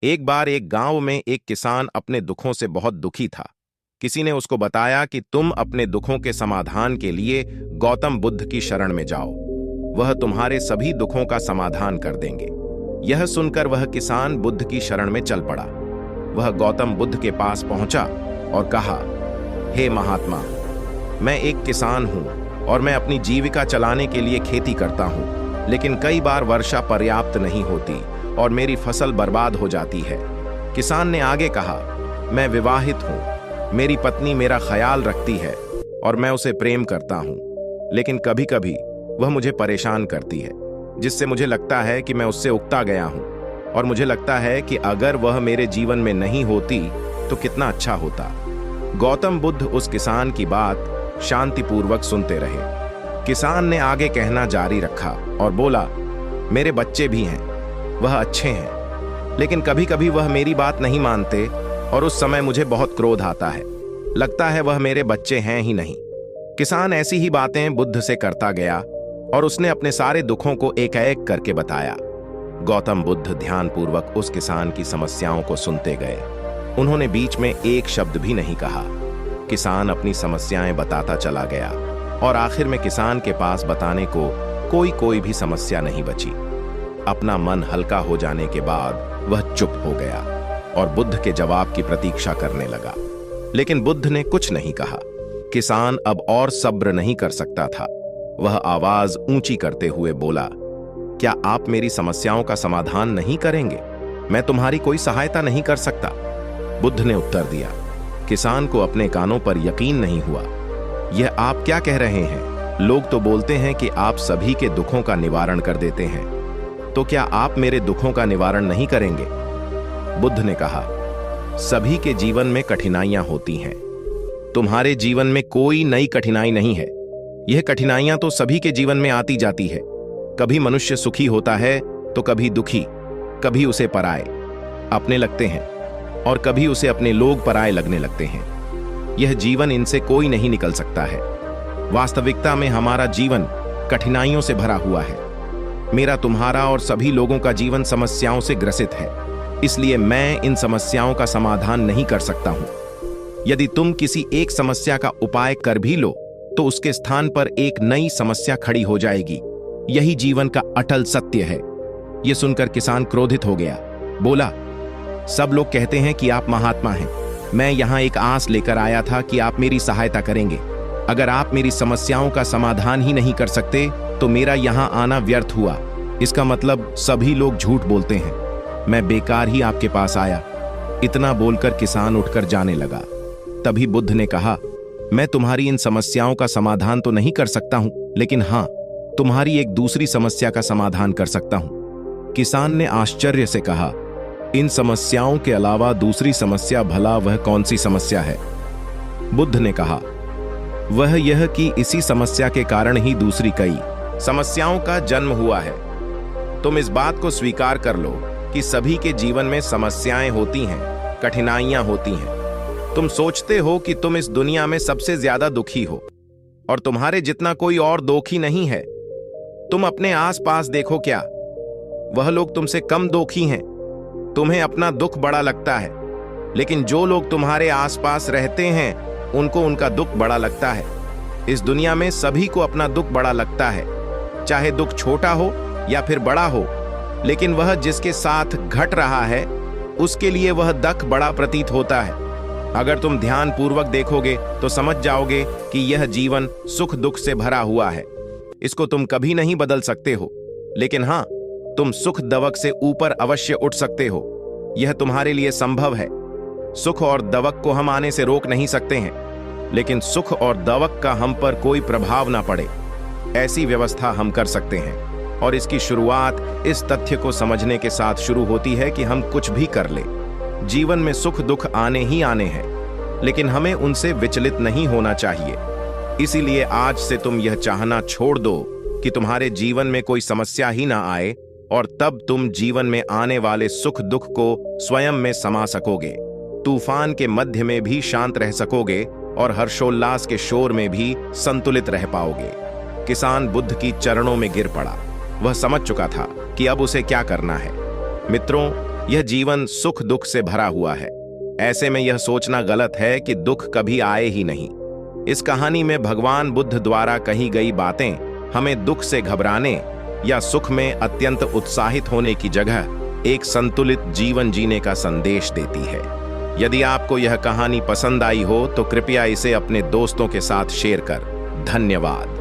एक बार एक गांव में एक किसान अपने दुखों से बहुत दुखी था। किसी ने उसको बताया कि तुम अपने दुखों के समाधान के लिए गौतम बुद्ध की शरण में जाओ, वह तुम्हारे सभी दुखों का समाधान कर देंगे। यह सुनकर वह किसान बुद्ध की शरण में चल पड़ा। वह गौतम बुद्ध के पास पहुंचा और कहा, हे महात्मा, मैं एक किसान हूं और मैं अपनी जीविका चलाने के लिए खेती करता हूं, लेकिन कई बार वर्षा पर्याप्त नहीं होती और मेरी फसल बर्बाद हो जाती है। किसान ने आगे कहा, मैं विवाहित हूं, मेरी पत्नी मेरा ख्याल रखती है और मैं उसे प्रेम करता हूं, लेकिन कभी कभी वह मुझे परेशान करती है, जिससे मुझे लगता है कि मैं उससे उकता गया हूं और मुझे लगता है कि अगर वह मेरे जीवन में नहीं होती तो कितना अच्छा होता। गौतम बुद्ध उस किसान की बात शांतिपूर्वक सुनते रहे। किसान ने आगे कहना जारी रखा और बोला, मेरे बच्चे भी हैं, वह अच्छे हैं, लेकिन कभी कभी वह मेरी बात नहीं मानते और उस समय मुझे बहुत क्रोध आता है। लगता है वह मेरे बच्चे हैं ही नहीं। किसान ऐसी ही बातें बुद्ध से करता गया और उसने अपने सारे दुखों को एक एक करके बताया। गौतम बुद्ध ध्यानपूर्वक उस किसान की समस्याओं को सुनते गए। उन्होंने बीच में एक शब्द भी नहीं कहा। किसान अपनी समस्याएं बताता चला गया और आखिर में किसान के पास बताने को कोई भी समस्या नहीं बची। अपना मन हल्का हो जाने के बाद वह चुप हो गया और बुद्ध के जवाब की प्रतीक्षा करने लगा, लेकिन बुद्ध ने कुछ नहीं कहा। किसान अब और सब्र नहीं कर सकता था। वह आवाज ऊंची करते हुए बोला, क्या आप मेरी समस्याओं का समाधान नहीं करेंगे? मैं तुम्हारी कोई सहायता नहीं कर सकता। बुद्ध ने उत्तर दिया। किसान को अपने कानों पर यकीन नहीं हुआ। यह आप क्या कह रहे हैं? लोग तो बोलते हैं कि आप सभी के दुखों का निवारण कर देते हैं, तो क्या आप मेरे दुखों का निवारण नहीं करेंगे? बुद्ध ने कहा, सभी के जीवन में कठिनाइयां होती हैं। तुम्हारे जीवन में कोई नई कठिनाई नहीं है। यह कठिनाइयां तो सभी के जीवन में आती जाती है। कभी मनुष्य सुखी होता है तो कभी दुखी, कभी उसे पराए अपने लगते हैं और कभी उसे अपने लोग पराए लगने लगते हैं। यह जीवन इनसे कोई नहीं निकल सकता है। वास्तविकता में हमारा जीवन कठिनाइयों से भरा हुआ है। मेरा, तुम्हारा और सभी लोगों का जीवन समस्याओं से ग्रसित है, इसलिए मैं इन समस्याओं का समाधान नहीं कर सकता हूं। यदि तुम किसी एक समस्या का उपाय कर भी लो तो उसके स्थान पर एक नई समस्या खड़ी हो जाएगी। यही जीवन का अटल सत्य है। यह सुनकर किसान क्रोधित हो गया। बोला, सब लोग कहते हैं कि आप महात्मा हैं। मैं यहां एक आस लेकर आया था कि आप मेरी सहायता करेंगे। अगर आप मेरी समस्याओं का समाधान ही नहीं कर सकते तो मेरा यहां आना व्यर्थ हुआ। इसका मतलब सभी लोग झूठ बोलते हैं। मैं बेकार ही आपके पास आया। इतना बोलकर किसान उठकर जाने लगा। तभी बुद्ध ने कहा, मैं तुम्हारी इन समस्याओं का समाधान तो नहीं कर सकता हूं, लेकिन हां, तुम्हारी एक दूसरी समस्या का समाधान कर सकता हूं। किसान ने आश्चर्य से कहा, इन समस्याओं के अलावा दूसरी समस्या, भला वह कौन सी समस्या है? बुद्ध ने कहा, वह यह कि इसी समस्या के कारण ही दूसरी कई समस्याओं का जन्म हुआ है। तुम इस बात को स्वीकार कर लो कि सभी के जीवन में समस्याएं होती हैं, कठिनाइयां होती हैं। तुम सोचते हो कि तुम इस दुनिया में सबसे ज्यादा दुखी हो और तुम्हारे जितना कोई और दुखी नहीं है। तुम अपने आसपास देखो, क्या वह लोग तुमसे कम दुखी हैं? तुम्हें अपना दुख बड़ा लगता है, लेकिन जो लोग तुम्हारे आसपास रहते हैं उनको उनका दुख बड़ा लगता है। इस दुनिया में सभी को अपना दुख बड़ा लगता है, चाहे दुख छोटा हो या फिर बड़ा हो, लेकिन वह जिसके साथ घट रहा है उसके लिए वह दुख बड़ा प्रतीत होता है। अगर तुम ध्यान पूर्वक देखोगे तो समझ जाओगे कि यह जीवन सुख दुख से भरा हुआ है। इसको तुम कभी नहीं बदल सकते हो, लेकिन हां, तुम सुख दवक से ऊपर अवश्य उठ सकते हो। यह तुम्हारे लिए संभव है। सुख और दवक को हम आने से रोक नहीं सकते हैं, लेकिन सुख और दवक का हम पर कोई प्रभाव ना पड़े, ऐसी व्यवस्था हम कर सकते हैं। और इसकी शुरुआत इस तथ्य को समझने के साथ शुरू होती है कि हम कुछ भी कर ले, जीवन में सुख दुख आने ही आने हैं, लेकिन हमें उनसे विचलित नहीं होना चाहिए। इसीलिए आज से तुम यह चाहना छोड़ दो कि तुम्हारे जीवन में कोई समस्या ही ना आए, और तब तुम जीवन में आने वाले सुख दुख को स्वयं में समा सकोगे। तूफान के मध्य में भी शांत रह सकोगे और हर्षोल्लास के शोर में भी संतुलित रह पाओगे। किसान बुद्ध की चरणों में गिर पड़ा। वह समझ चुका था कि अब उसे क्या करना है। मित्रों, यह जीवन सुख दुख से भरा हुआ है। ऐसे में यह सोचना गलत है कि दुख कभी आए ही नहीं। इस कहानी में भगवान बुद्ध द्वारा कही गई बातें हमें दुख से घबराने या सुख में अत्यंत उत्साहित होने की जगह एक संतुलित जीवन जीने का संदेश देती है। यदि आपको यह कहानी पसंद आई हो तो कृपया इसे अपने दोस्तों के साथ शेयर कर। धन्यवाद।